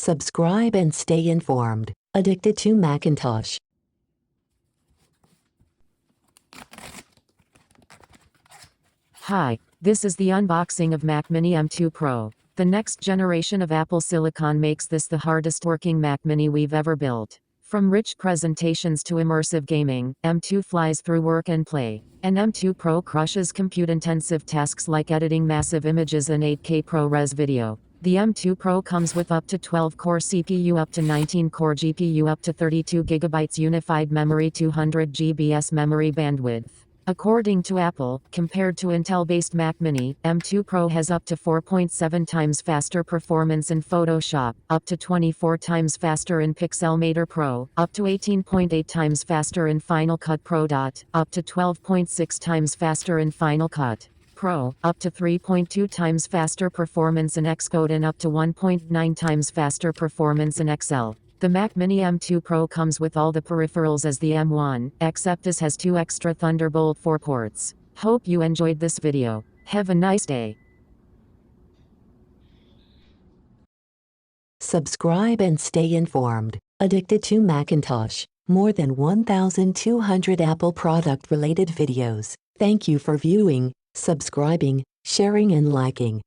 Subscribe and stay informed. Addicted to Macintosh. Hi, this is the unboxing of Mac Mini M2 Pro. The next generation of Apple Silicon makes this the hardest working Mac Mini we've ever built. From rich presentations to immersive gaming, M2 flies through work and play. And M2 Pro crushes compute-intensive tasks like editing massive images and 8K ProRes video. The M2 Pro comes with up to 12-core CPU, up to 19-core GPU, up to 32GB unified memory, 200GB memory bandwidth. According to Apple, compared to Intel-based Mac Mini, M2 Pro has up to 4.7 times faster performance in Photoshop, up to 24 times faster in Pixelmator Pro, up to 18.8 times faster in Final Cut Pro. Up to 12.6 times faster in Final Cut Pro, up to 3.2 times faster performance in Xcode, and up to 1.9 times faster performance in Excel. The Mac Mini M2 Pro comes with all the peripherals as the M1, except this has 2 extra Thunderbolt 4 ports. Hope you enjoyed this video. Have a nice day. Subscribe and stay informed. Addicted to Macintosh. More than 1,200 Apple product-related videos. Thank you for viewing, subscribing, sharing and liking.